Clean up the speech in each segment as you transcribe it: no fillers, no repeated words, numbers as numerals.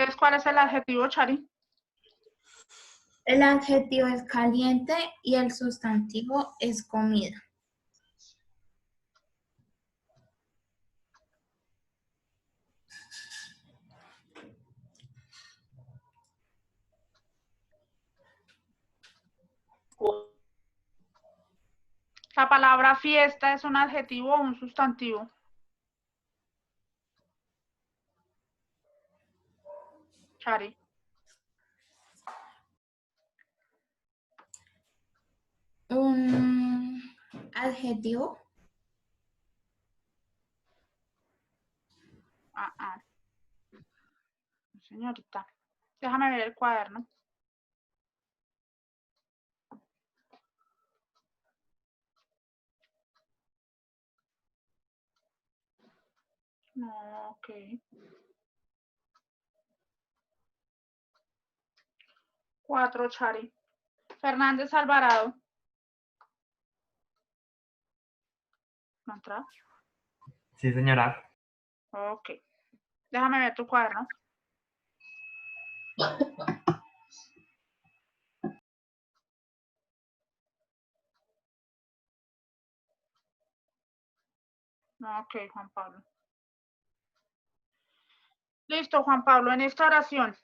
Entonces, ¿cuál es el adjetivo, Chari? El adjetivo es caliente y el sustantivo es comida. La palabra fiesta es un adjetivo o un sustantivo. Chari. Un adjetivo. Señorita, déjame ver el cuaderno. No, ok. Cuatro, Chari. Fernández Alvarado. ¿No entra? Sí, señora. Ok. Déjame ver tu cuaderno. Ok, Juan Pablo. Listo, Juan Pablo, en esta oración.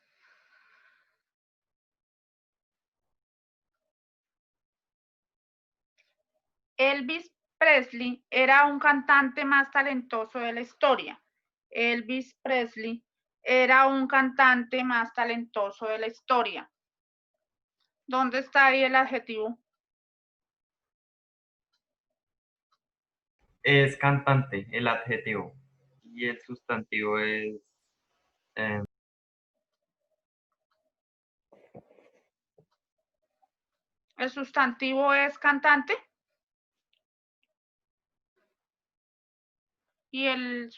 Elvis Presley era un cantante más talentoso de la historia. Elvis Presley era un cantante más talentoso de la historia. ¿Dónde está ahí el adjetivo? Es cantante, el adjetivo. Y el sustantivo es... ¿El sustantivo es cantante? ¿Y el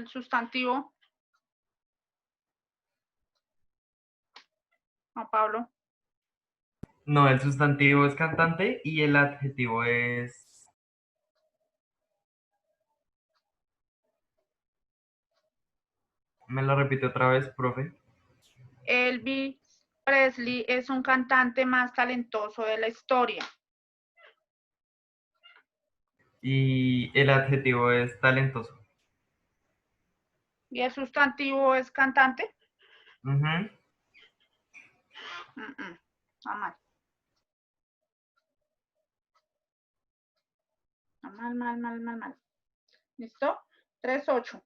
sustantivo? Juan Pablo. No, el sustantivo es cantante y el adjetivo es... ¿Me lo repite otra vez, profe? Elvis Presley es un cantante más talentoso de la historia. Y el adjetivo es talentoso. ¿Y el sustantivo es cantante? Uh-huh. Está mal. Mal. ¿Listo? 3-8.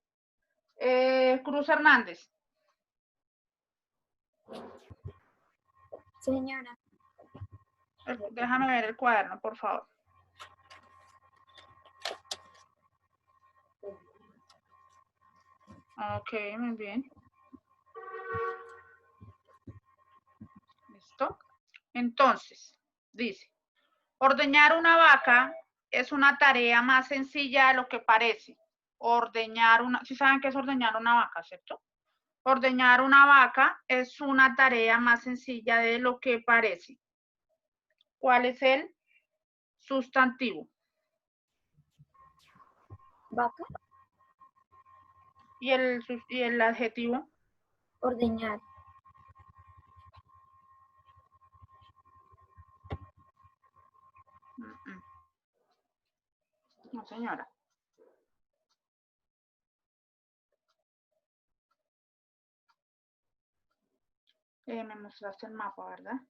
Cruz Hernández. Señora. Déjame ver el cuaderno, por favor. Ok, muy bien. ¿Listo? Entonces, dice, ordeñar una vaca es una tarea más sencilla de lo que parece. Ordeñar una, ¿sí saben qué es ordeñar una vaca, cierto? Ordeñar una vaca es una tarea más sencilla de lo que parece. ¿Cuál es el sustantivo? Vaca. ¿Y el adjetivo? Ordeñar. No, señora. Me mostraste el mapa, ¿verdad?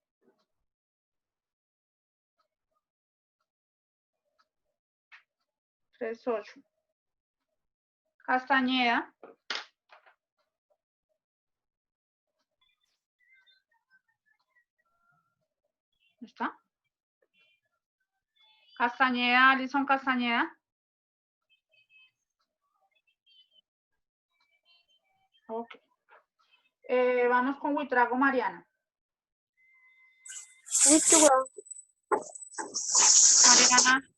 Tres, 8. Castañeda. ¿Está? Castañeda, Alison Castañeda. Ok. Vamos con Huitrago Mariana. Mariana.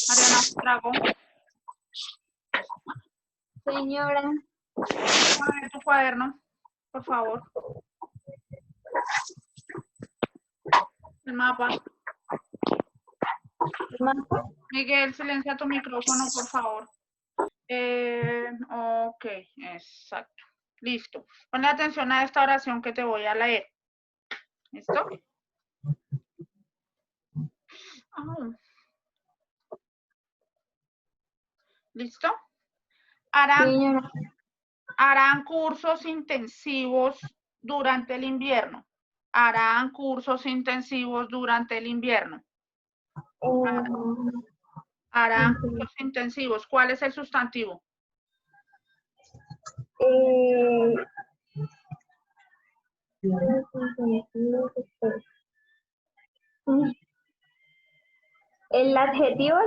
Mariana Huitrago. Señora. Déjame ver tu cuaderno, por favor. El mapa. ¿Mapa? Miguel, silencia tu micrófono, por favor. Ok, exacto. Listo. Ponle atención a esta oración que te voy a leer. ¿Listo? Ah. ¿Listo? Harán cursos intensivos durante el invierno. Harán cursos intensivos durante el invierno. Harán cursos intensivos. ¿Cuál es el sustantivo? El adjetivo,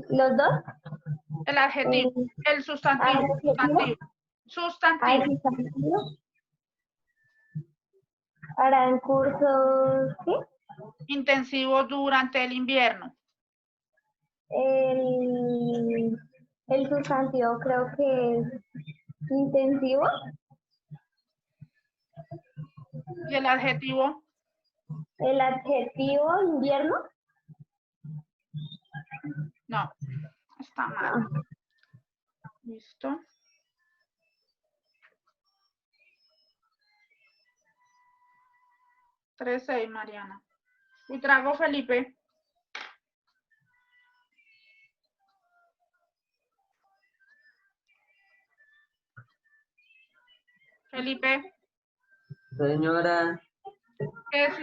los dos. El adjetivo. El sustantivo. Adjetivo. Sustantivo. Harán cursos, ¿sí? Intensivos durante el invierno. El sustantivo creo que es intensivo. ¿Y el adjetivo? El adjetivo invierno. No, está mal. ¿Listo? Tres, Mariana. Y trago, Felipe. Felipe. Señora. ¿Qué es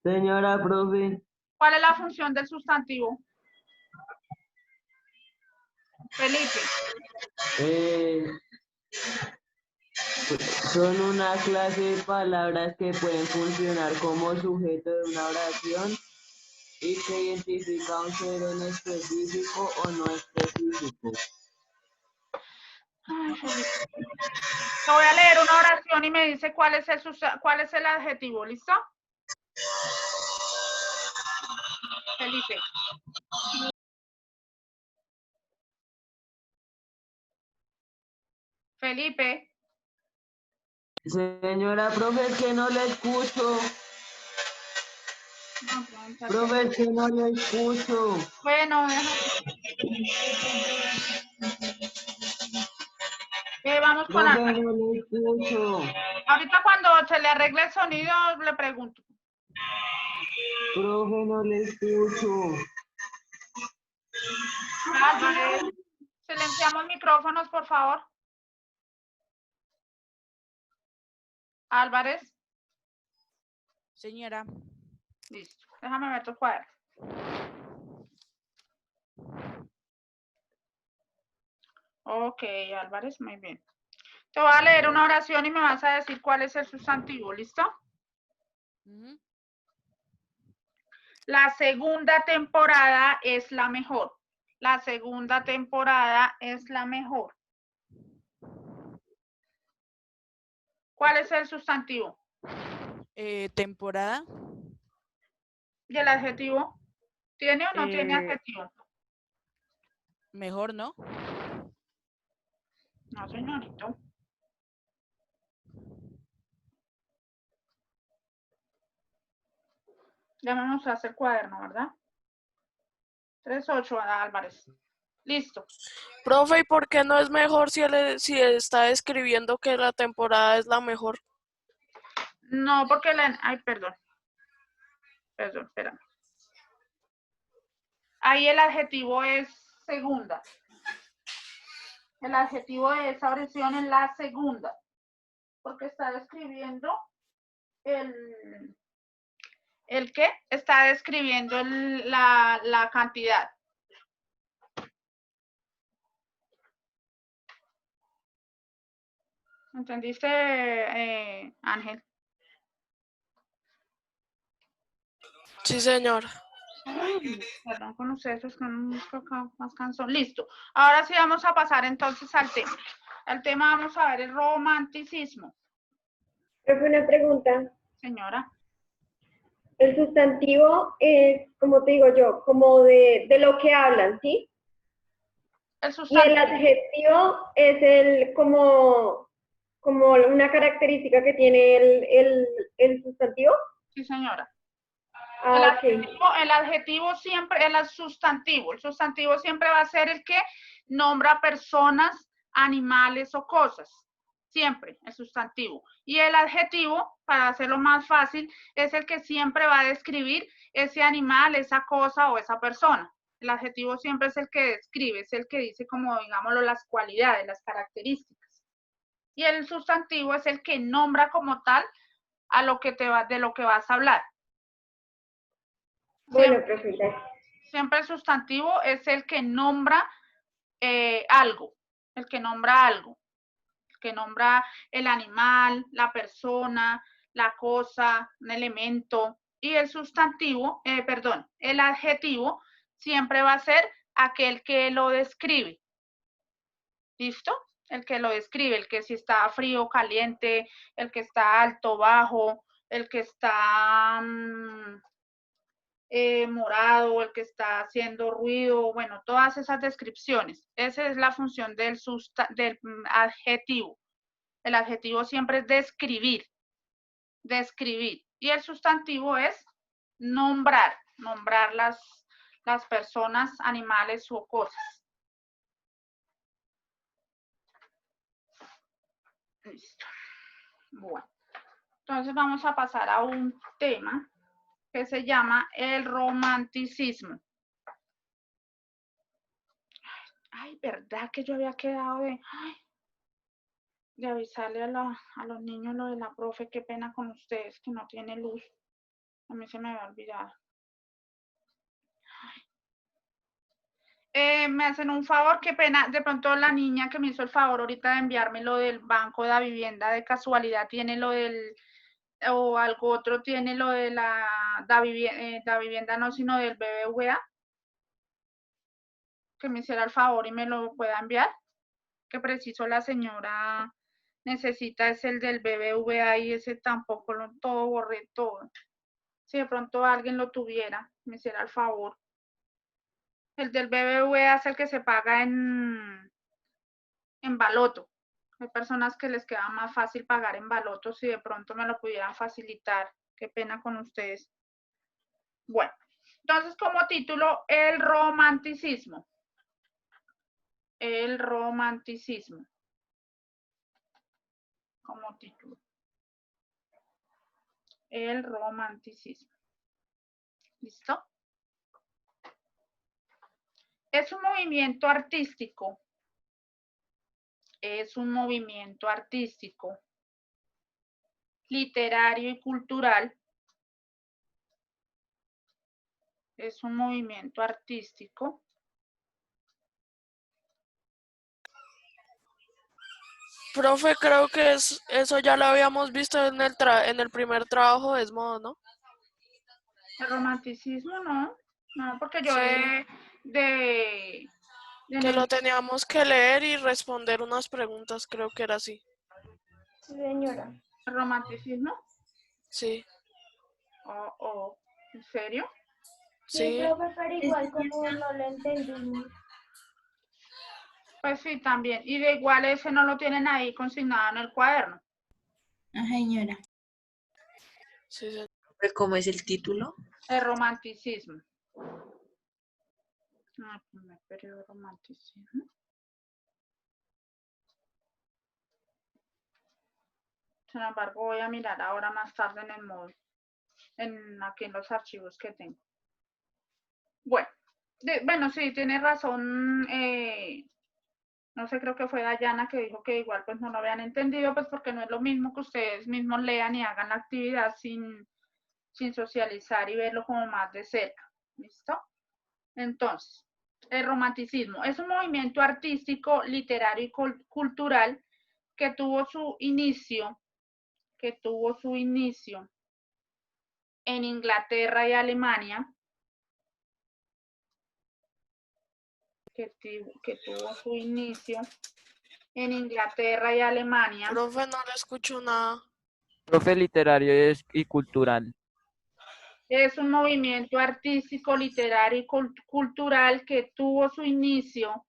Señora, profe. ¿Cuál es la función del sustantivo? Felipe. Son una clase de palabras que pueden funcionar como sujeto de una oración y que identifica un ser en específico o no específico. Ay, Felipe. Te voy a leer una oración y me dice cuál es el adjetivo, ¿listo? Felipe. Felipe. Señora, profe, es que no le escucho. No, profe, es que no le escucho. Bueno, déjame. Vamos con profe, Álvaro. no le escucho. Ahorita cuando se le arregle el sonido, le pregunto. Profe, no le escucho. Álvarez, silenciamos micrófonos, por favor. Álvarez. Señora. Listo. Déjame ver tu cuaderno. Ok, Álvarez, muy bien. Te voy a leer una oración y me vas a decir cuál es el sustantivo, ¿listo? La segunda temporada es la mejor. La segunda temporada es la mejor. ¿Cuál es el sustantivo? Temporada. ¿Y el adjetivo? ¿Tiene o no tiene adjetivo? Mejor, ¿no? No, señorito. Ya me mostraste el cuaderno, ¿verdad? 3-8, Álvarez. Listo. Profe, ¿y por qué no es mejor si está escribiendo que la temporada es la mejor? No, porque ay, perdón. Perdón, espérame. Ahí el adjetivo es segunda. El adjetivo de esa oración es la segunda. Porque está describiendo ¿el qué? Está describiendo la cantidad. ¿Entendiste, Ángel? Sí, señor. Perdón con ustedes, es que no más cansón. Listo. Ahora sí vamos a pasar entonces al tema. El tema vamos a ver el romanticismo. Profe, una pregunta. Señora. El sustantivo es, como te digo yo, como de lo que hablan, ¿sí? El y el adjetivo es como una característica que tiene el sustantivo. Sí, señora. Ah, ok. El adjetivo siempre, el sustantivo siempre va a ser el que nombra personas, animales o cosas. Siempre, el sustantivo. Y el adjetivo, para hacerlo más fácil, es el que siempre va a describir ese animal, esa cosa o esa persona. El adjetivo siempre es el que describe, es el que dice como, digámoslo, las cualidades, las características. Y el sustantivo es el que nombra como tal a lo que de lo que vas a hablar. Bueno, profe, gracias. Siempre el sustantivo es el que nombra algo, el que nombra algo, el que nombra el animal, la persona, la cosa, un elemento. Y el sustantivo, el adjetivo siempre va a ser aquel que lo describe. ¿Listo? El que lo describe, el que si está frío, caliente, el que está alto, bajo, el que está morado, el que está haciendo ruido, bueno, todas esas descripciones. Esa es la función del adjetivo. El adjetivo siempre es describir, describir. Y el sustantivo es nombrar, nombrar las personas, animales o cosas. Listo. Bueno, entonces vamos a pasar a un tema que se llama el romanticismo. Ay, ¿verdad que yo había quedado de avisarle a los niños lo de la profe? Qué pena con ustedes que no tiene luz. A mí se me había olvidado. Me hacen un favor, qué pena. De pronto la niña que me hizo el favor ahorita de enviarme lo del Banco de la Vivienda, de casualidad tiene lo del, o algo otro tiene lo de la vivienda, no, sino del BBVA. Que me hiciera el favor y me lo pueda enviar. Que preciso la señora necesita es el del BBVA y ese tampoco todo borré todo. Si de pronto alguien lo tuviera, me hiciera el favor. El del BBVA es el que se paga en baloto. Hay personas que les queda más fácil pagar en baloto, si de pronto me lo pudieran facilitar. Qué pena con ustedes. Bueno, entonces como título, el romanticismo. El romanticismo. Como título. El romanticismo. ¿Listo? Es un movimiento artístico. Es un movimiento artístico, literario y cultural. Es un movimiento artístico. Profe, creo que eso ya lo habíamos visto en el primer trabajo de Esmodo, ¿no? El romanticismo no, no, porque yo Sí. Que lo teníamos que leer y responder unas preguntas, creo que era así. Sí, señora. el romanticismo, Sí, ¿en serio? Sí, sí. profe, pero igual como no lo entendimos. Pues sí, también. Y de igual ese no lo tienen ahí consignado en el cuaderno. Ah, señora. Sí, sí. ¿Cómo es el título? El romanticismo. Primer periodo romanticismo. Sin embargo, voy a mirar ahora más tarde en el módulo, aquí en los archivos que tengo. Bueno, bueno, sí, tiene razón. No sé, creo que fue Dayana que dijo que igual pues no lo habían entendido, pues porque no es lo mismo que ustedes mismos lean y hagan la actividad sin socializar y verlo como más de cerca. ¿Listo? Entonces, el romanticismo es un movimiento artístico, literario y cultural que tuvo su inicio en Inglaterra y Alemania, que tuvo su inicio en Inglaterra y Alemania. Profe, no le escucho nada. Profe, literario y cultural. Es un movimiento artístico, literario y cultural que tuvo su inicio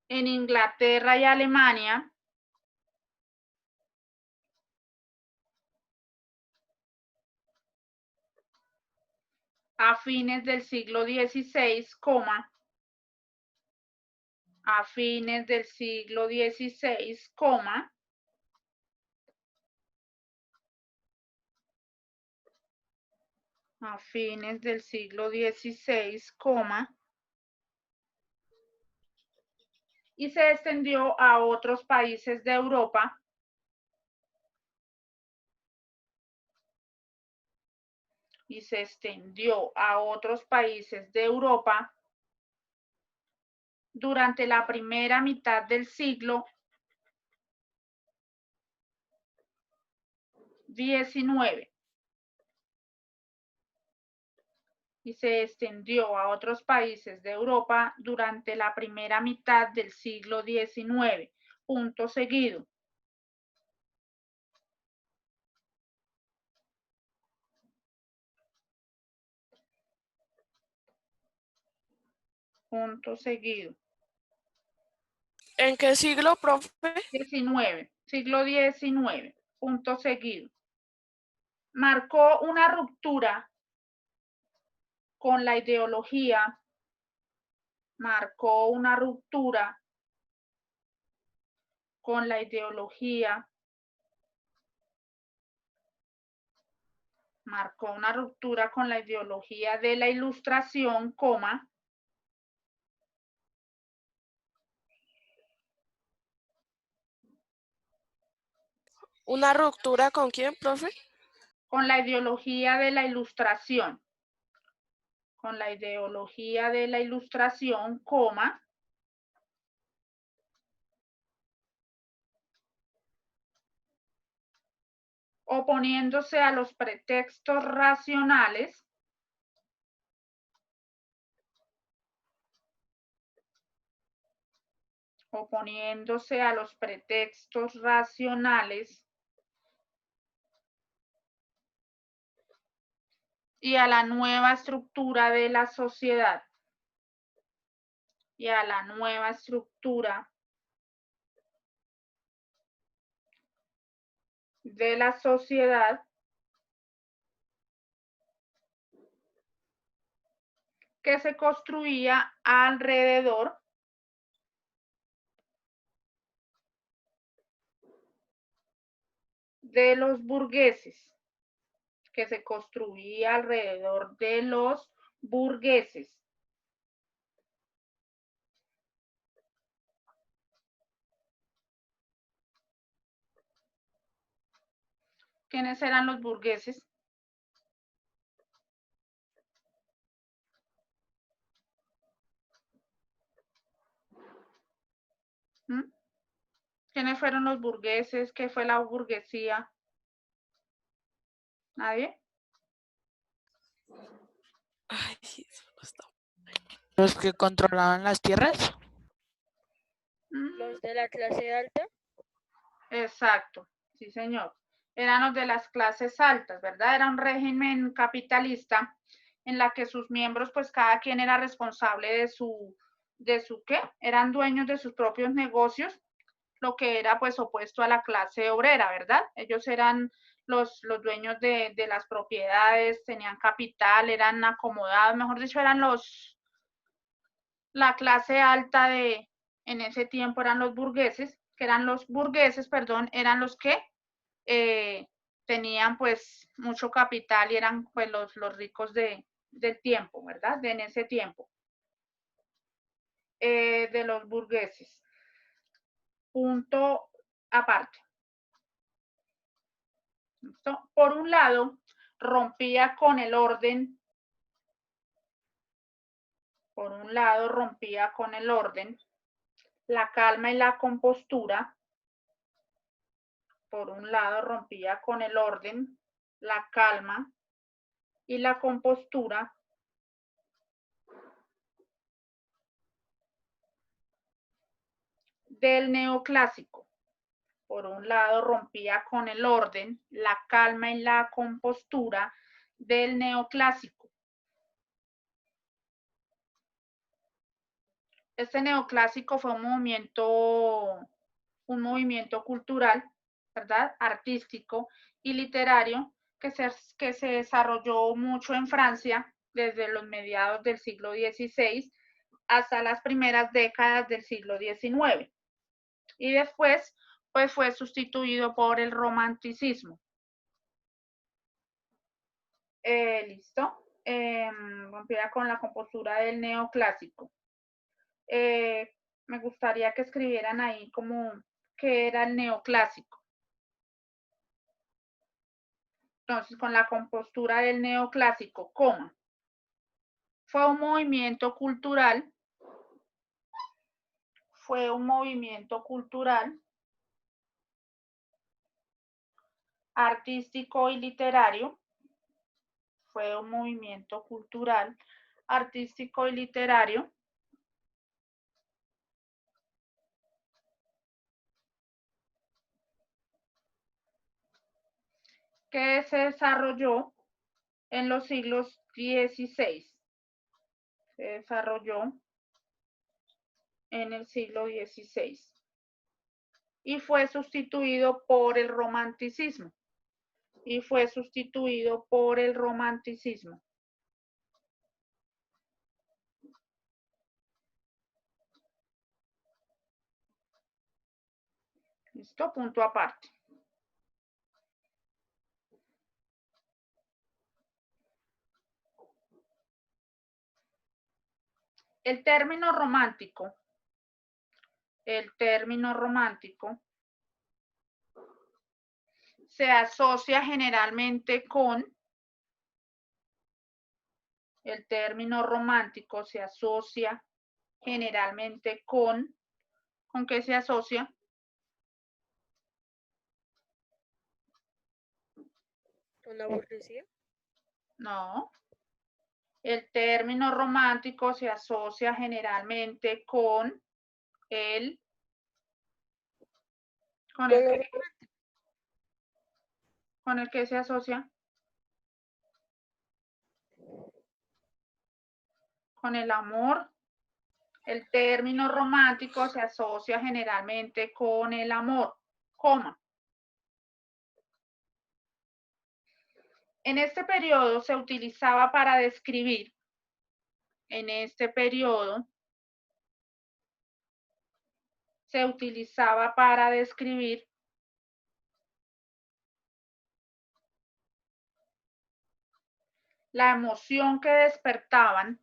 en Inglaterra y Alemania. a fines del siglo XVI, a fines del siglo XVI, a fines del siglo XVI, y se extendió a otros países de Europa, y se extendió a otros países de Europa durante la primera mitad del siglo XIX. Y se extendió a otros países de Europa durante la primera mitad del siglo XIX. Punto seguido. Punto seguido. ¿En qué siglo, profe? 19, siglo XIX, punto seguido. Marcó una ruptura con la ideología, marcó una ruptura con la ideología, marcó una ruptura con la ideología de la Ilustración, coma, ¿Una ruptura con quién, profe? con la ideología de la Ilustración, con la ideología de la Ilustración, coma, oponiéndose a los pretextos racionales, oponiéndose a los pretextos racionales y a la nueva estructura de la sociedad, y a la nueva estructura de la sociedad que se construía alrededor de los burgueses, que se construía alrededor de los burgueses. ¿Quiénes eran los burgueses? ¿Mm? ¿Quiénes fueron los burgueses? ¿Qué fue la burguesía? ¿Nadie? Ay, sí, eso no está. Los que controlaban las tierras. Los de la clase alta. Exacto, sí señor. Eran los de las clases altas, ¿verdad? Era un régimen capitalista en la que sus miembros, pues cada quien era responsable de su ¿qué? Eran dueños de sus propios negocios, lo que era pues opuesto a la clase obrera, ¿verdad? Ellos eran los dueños de las propiedades, tenían capital, eran acomodados, mejor dicho, eran la clase alta en ese tiempo eran los burgueses, eran los que tenían pues mucho capital y eran pues los ricos del tiempo, ¿verdad? En ese tiempo. De los burgueses. Punto aparte. ¿Listo? Por un lado, rompía con el orden. Por un lado, rompía con el orden, la calma y la compostura. Por un lado, rompía con el orden, la calma y la compostura del neoclásico. Por un lado, rompía con el orden, la calma y la compostura del neoclásico. Este neoclásico fue un movimiento cultural, ¿verdad? Artístico y literario que se desarrolló mucho en Francia desde los mediados del siglo XVI hasta las primeras décadas del siglo XIX. Y después, pues fue sustituido por el romanticismo. Listo. Empieza con la compostura del neoclásico. Me gustaría que escribieran ahí como qué era el neoclásico. Entonces, con la compostura del neoclásico, coma. Fue un movimiento cultural artístico y literario. Fue un movimiento cultural, artístico y literario que se desarrolló en los siglos XVI. Se desarrolló en el siglo XVI y fue sustituido por el romanticismo. ¿Listo? Punto aparte. El término romántico se asocia generalmente con, ¿con qué se asocia? ¿Con la burguesía? No. El término romántico se asocia generalmente con el... ¿Con el que se asocia? Con el amor. El término romántico se asocia generalmente con el amor, coma. En este periodo se utilizaba para describir, la emoción que despertaban,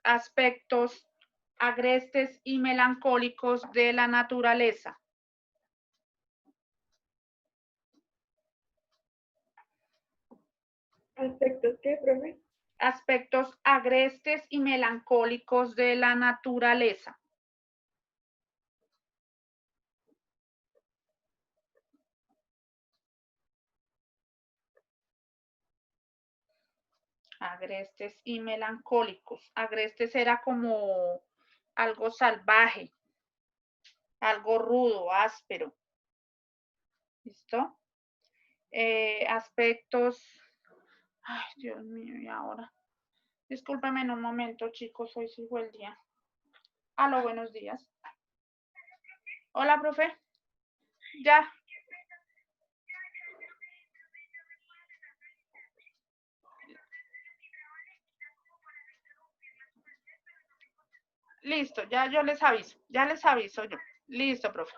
aspectos agrestes y melancólicos de la naturaleza. ¿Aspectos qué, profe? Aspectos agrestes y melancólicos de la naturaleza. Agrestes y melancólicos. Agrestes era como algo salvaje, algo rudo, áspero. ¿Listo? Aspectos... Ay, Dios mío, ¿y ahora? Discúlpeme en un momento, chicos, hoy sí fue el día. Aló, buenos días. Hola, profe. Ya. Listo, ya yo les aviso yo. Listo, profe.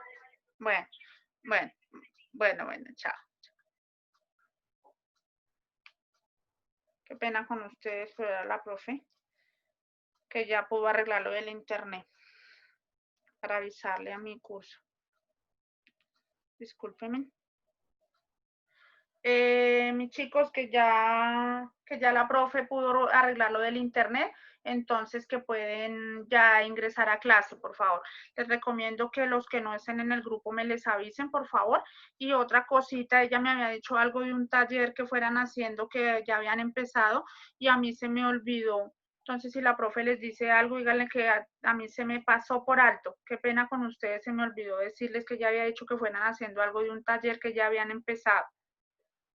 Bueno, chao. Qué pena con ustedes, pero era la profe que ya pudo arreglar lo del internet para avisarle a mi curso. Discúlpenme. Mis chicos, que ya la profe pudo arreglar lo del internet, entonces que pueden ya ingresar a clase, por favor. Les recomiendo que los que no estén en el grupo me les avisen, por favor. Y otra cosita, ella me había dicho algo de un taller que fueran haciendo, que ya habían empezado, y a mí se me olvidó. Entonces, si la profe les dice algo, díganle que a mí se me pasó por alto. Qué pena con ustedes, se me olvidó decirles que ya había dicho que fueran haciendo algo de un taller que ya habían empezado.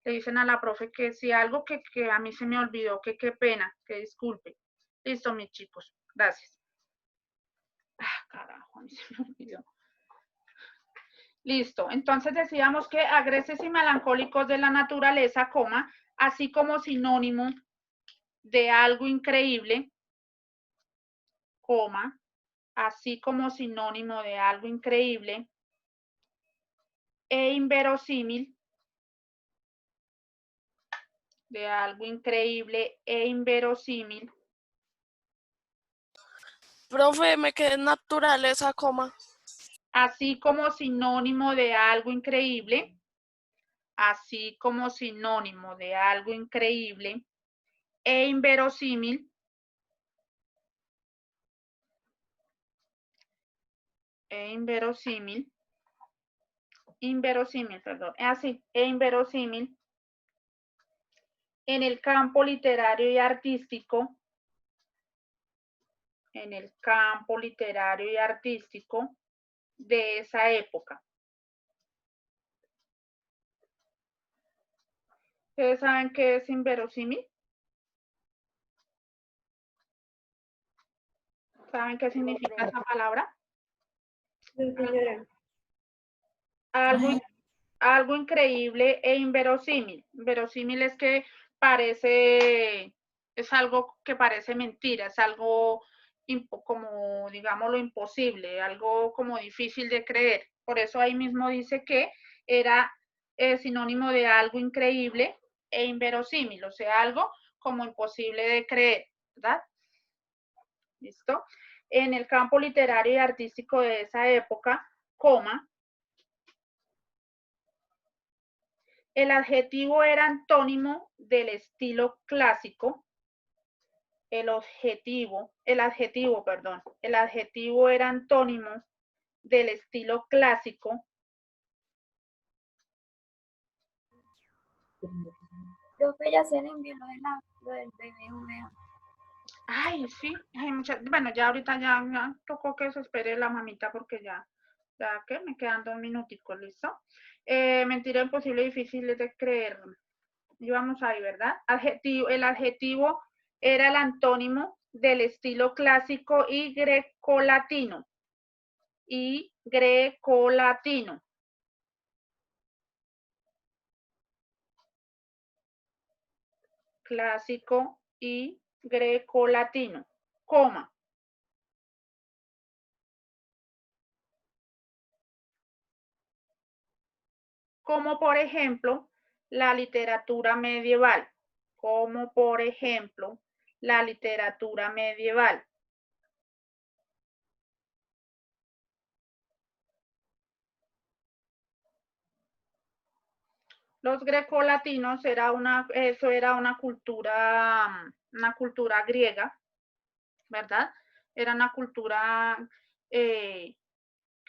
Le dicen a la profe que si algo que a mí se me olvidó, que qué pena, que disculpe. Listo, mis chicos. Gracias. Ah, carajo, a mí se me olvidó. Listo. Entonces decíamos que agreses y melancólicos de la naturaleza, coma, así como sinónimo de algo increíble, coma, así como sinónimo de algo increíble e inverosímil, de algo increíble e inverosímil, Profe, me quedé en naturaleza, coma. así como sinónimo de algo increíble, así como sinónimo de algo increíble e inverosímil, inverosímil, perdón, así, e inverosímil, en el campo literario y artístico, en el campo literario y artístico de esa época. ¿Ustedes saben qué es inverosímil? ¿Saben qué significa esa palabra? Sí, señora. Algo increíble e inverosímil. Inverosímil es que parece, es algo que parece mentira, es algo como, digámoslo, imposible, algo como difícil de creer. Por eso ahí mismo dice que era sinónimo de algo increíble e inverosímil, o sea, algo como imposible de creer, ¿verdad? ¿Listo? En el campo literario y artístico de esa época, coma, el adjetivo era antónimo del estilo clásico. El adjetivo era antónimo del estilo clásico. Profe, ya se le envió lo del BBVA. Ay, sí, ay, bueno, ya ahorita ya tocó que se espere la mamita porque ya que me quedan 2 minuticos, ¿listo? Mentira imposible, difícil de creer. Y vamos ahí, ¿verdad? El adjetivo era el antónimo del estilo clásico y grecolatino. Y grecolatino. Clásico y grecolatino. Coma. Como por ejemplo, la literatura medieval. Como por ejemplo, la literatura medieval. Los grecolatinos eso era una cultura griega, ¿verdad? Era una cultura que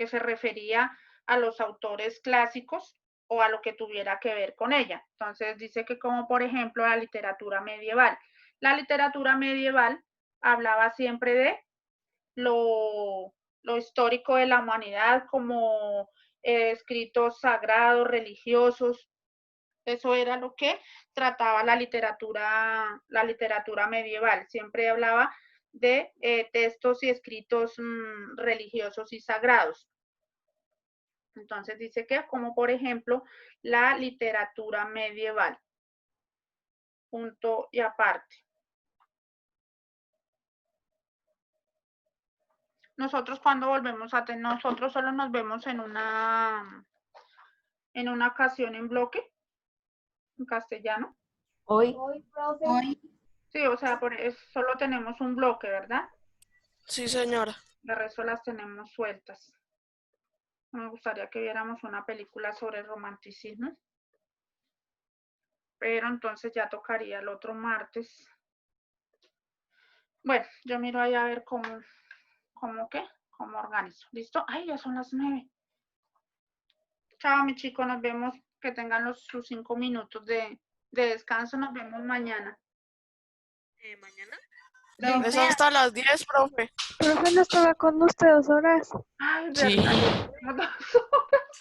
se refería a los autores clásicos o a lo que tuviera que ver con ella. Entonces dice que como por ejemplo la literatura medieval. La literatura medieval hablaba siempre de lo histórico de la humanidad, como escritos sagrados, religiosos. Eso era lo que trataba la literatura medieval. Siempre hablaba de textos y escritos religiosos y sagrados. Entonces dice que como por ejemplo la literatura medieval. Punto y aparte. Nosotros cuando volvemos a tener, nosotros solo nos vemos en una ocasión en bloque, en castellano. Hoy. Sí, o sea, solo tenemos un bloque, ¿verdad? Sí, señora. De resto las tenemos sueltas. Me gustaría que viéramos una película sobre el romanticismo. Pero entonces ya tocaría el otro martes. Bueno, yo miro ahí a ver cómo organizo. ¿Listo? Ay, ya son las 9. Chao, mi chico, nos vemos. Que tengan sus 5 minutos de descanso. Nos vemos mañana. ¿Mañana? Sí. Es hasta las 10, profe. Profe, ¿no estaba con usted 2 horas? Ay, Sí. ¿verdad?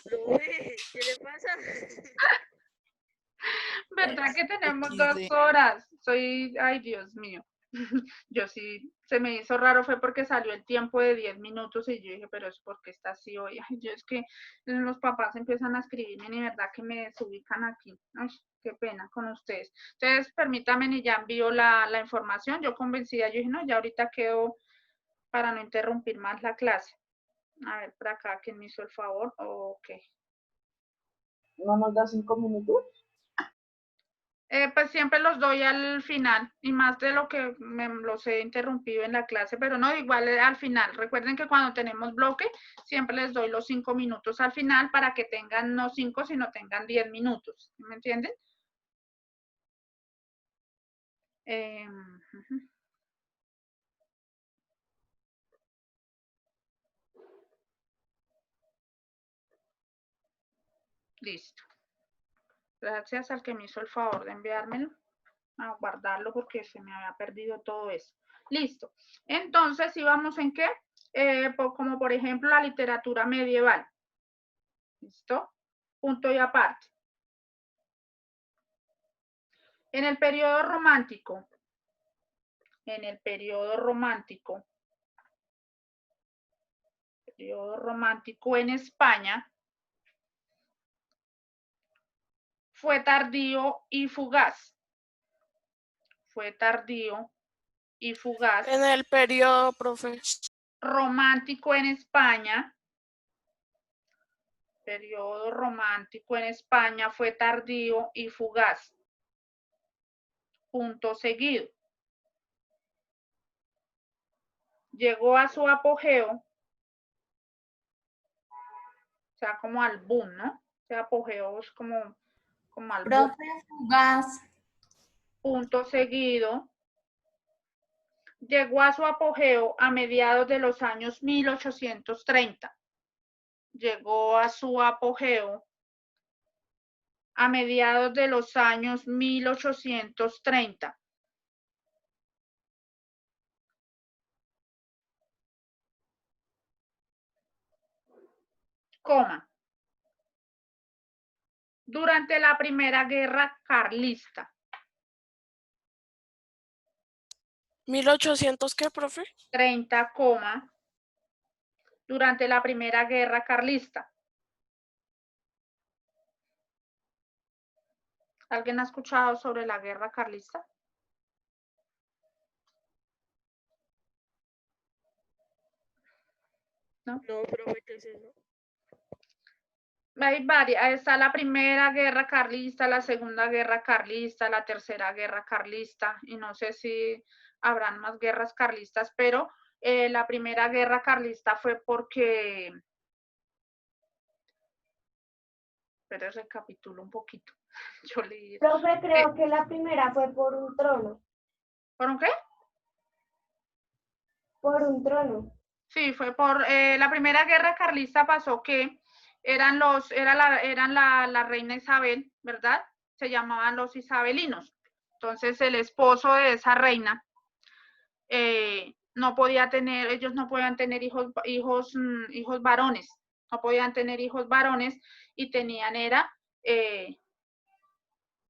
Profe, ¿qué le pasa? ¿Verdad que tenemos XD. 2 horas? Ay, Dios mío. Yo sí, se me hizo raro fue porque salió el tiempo de 10 minutos y yo dije, pero es porque está así hoy. Ay, yo es que los papás empiezan a escribirme y verdad que me desubican aquí. Ay, qué pena con ustedes. Entonces, permítame y ya envío la información. Yo convencida, yo dije, no, ya ahorita quedo para no interrumpir más la clase. A ver, por acá, ¿quién me hizo el favor? Ok. ¿No nos da 5 minutos? Pues siempre los doy al final y más de lo que los he interrumpido en la clase, pero no, igual al final. Recuerden que cuando tenemos bloque, siempre les doy los 5 minutos al final para que tengan no 5, sino tengan 10 minutos. ¿Me entienden? Listo. Gracias al que me hizo el favor de enviármelo. A guardarlo porque se me había perdido todo eso. Listo. Entonces, ¿íbamos en qué? Como por ejemplo la literatura medieval. ¿Listo? Punto y aparte. En el periodo romántico, en España, fue tardío y fugaz. En el periodo, profe. Romántico en España, periodo romántico en España fue tardío y fugaz. Punto seguido. Llegó a su apogeo, o sea, como al boom, ¿no? O sea, apogeo es como al boom. Profe, fugaz. Punto seguido. Llegó a su apogeo a mediados de los años 1830. Llegó a su apogeo a mediados de los años 1830. Coma. Durante la Primera Guerra Carlista. 1800, ¿qué, profe? 30, coma. Durante la Primera Guerra Carlista. ¿Alguien ha escuchado sobre la Guerra Carlista? ¿No? No, profe, ¿qué es eso? Hay varias, está la Primera Guerra Carlista, la Segunda Guerra Carlista, la Tercera Guerra Carlista, y no sé si habrán más guerras carlistas, pero la Primera Guerra Carlista fue porque, pero recapitulo un poquito. Yo leí. Profe, creo que la primera fue por un trono. ¿Por un qué? Por un trono. Sí, fue por la Primera Guerra Carlista pasó que era la reina Isabel, ¿verdad? Se llamaban los isabelinos. Entonces el esposo de esa reina no podía tener, ellos no podían tener hijos varones, no podían tener hijos varones y tenían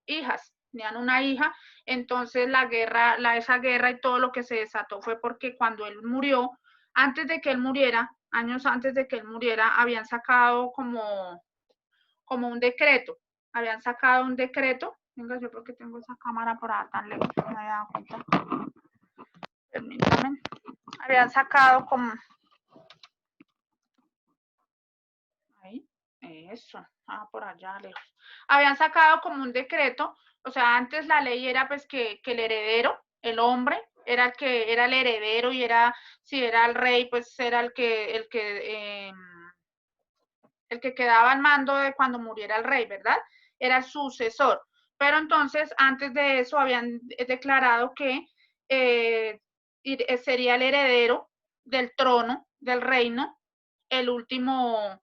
hijas, tenían una hija. Entonces esa guerra y todo lo que se desató fue porque cuando él murió, antes de que él muriera, años antes de que él muriera, habían sacado como un decreto. Habían sacado un decreto. Venga, yo porque tengo esa cámara por ahí tan lejos, no me he dado cuenta. Permítame. Habían sacado como... Ahí, eso. Por allá lejos. Habían sacado como un decreto. O sea, antes la ley era pues que el heredero, el hombre, era el heredero y si era el rey, pues era el que quedaba al mando de cuando muriera el rey, ¿verdad? Era el sucesor. Pero entonces, antes de eso, habían declarado que sería el heredero del trono, del reino, el último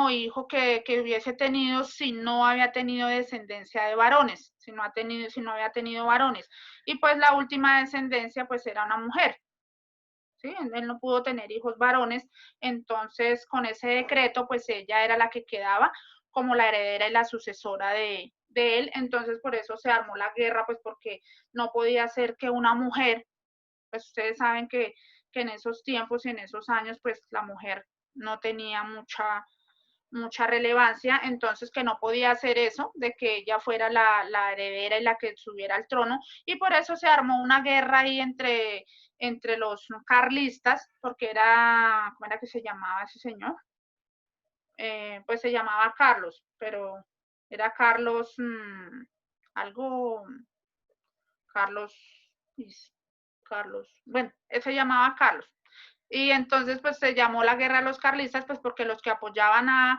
hijo que hubiese tenido si no había tenido descendencia de varones, si no había tenido varones. Y pues la última descendencia pues era una mujer. ¿Sí? Él no pudo tener hijos varones, entonces con ese decreto pues ella era la que quedaba como la heredera y la sucesora de de él, entonces por eso se armó la guerra, pues porque no podía ser que una mujer, pues ustedes saben que en esos tiempos y en esos años, pues la mujer no tenía mucha relevancia, entonces que no podía hacer eso, de que ella fuera la heredera y la que subiera al trono, y por eso se armó una guerra ahí entre los carlistas, porque era, ¿cómo era que se llamaba ese señor? Pues se llamaba Carlos, pero era Carlos, algo, Carlos, bueno, él se llamaba Carlos. Y entonces pues se llamó la guerra de los carlistas, pues porque los que apoyaban a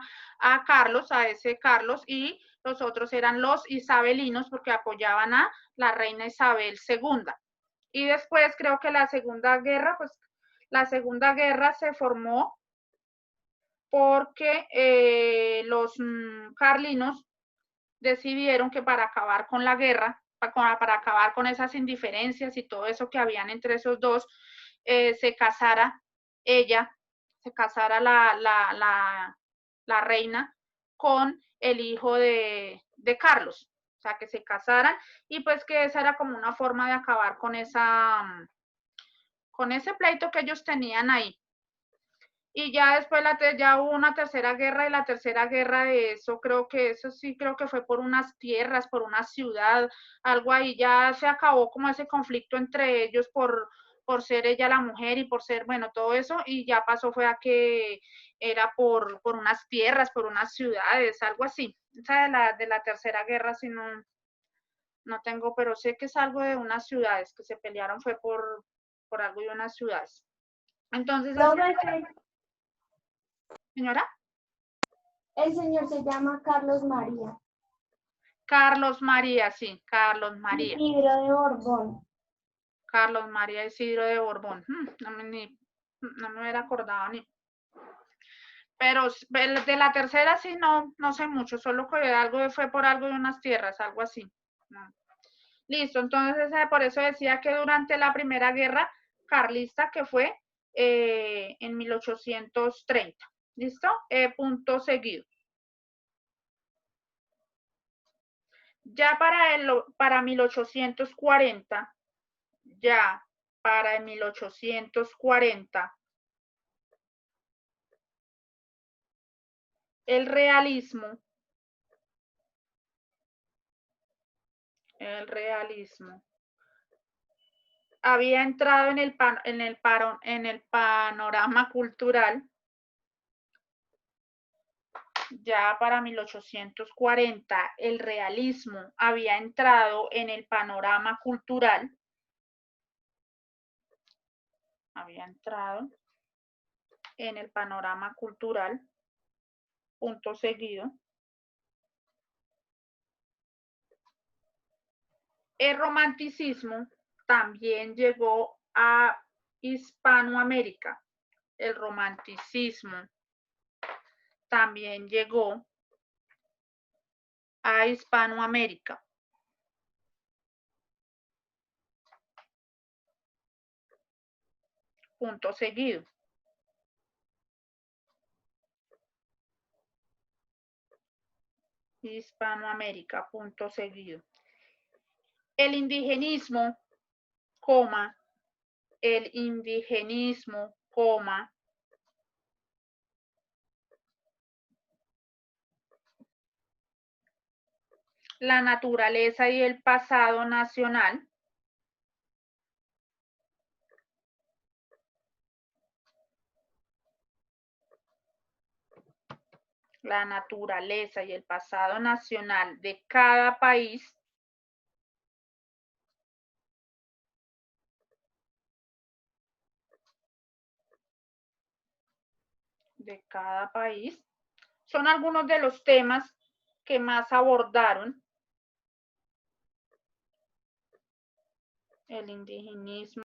Carlos, a ese Carlos, y los otros eran los isabelinos porque apoyaban a la reina Isabel II. Y después creo que la segunda guerra, pues la segunda guerra se formó porque los carlinos decidieron que para acabar con la guerra, para acabar con esas indiferencias y todo eso que habían entre esos dos, se casara ella, se casara la reina con el hijo de Carlos, o sea, que se casaran, y pues que esa era como una forma de acabar con con ese pleito que ellos tenían ahí. Y ya después ya hubo una tercera guerra, y la tercera guerra de eso, eso sí creo que fue por unas tierras, por una ciudad, algo ahí, ya se acabó como ese conflicto entre ellos por ser ella la mujer y por ser, bueno, todo eso, y ya pasó fue a que era por unas tierras, por unas ciudades, algo así. O sea, de la tercera guerra, si no tengo, pero sé que es algo de unas ciudades, que se pelearon fue por algo de unas ciudades. Entonces, señora. El señor se llama Carlos María. Carlos María, sí, Carlos María. Isidro de Borbón. Carlos María Isidro de Borbón. No me hubiera acordado ni. Pero de la tercera sí no sé mucho, solo que algo fue por algo de unas tierras, algo así. No. Listo, entonces por eso decía que durante la primera guerra carlista, que fue en 1830. ¿Listo? Punto seguido. Ya para 1840, ya para 1840, el realismo había entrado en el panorama cultural. Ya para 1840 el realismo había entrado en el panorama cultural. Había entrado en el panorama cultural. Punto seguido. El romanticismo también llegó a Hispanoamérica. El romanticismo también llegó a Hispanoamérica. Punto seguido. Hispanoamérica, punto seguido. El indigenismo, coma, el indigenismo, coma, la naturaleza y el pasado nacional. La naturaleza y el pasado nacional de cada país. De cada país. Son algunos de los temas que más abordaron. El indigenismo.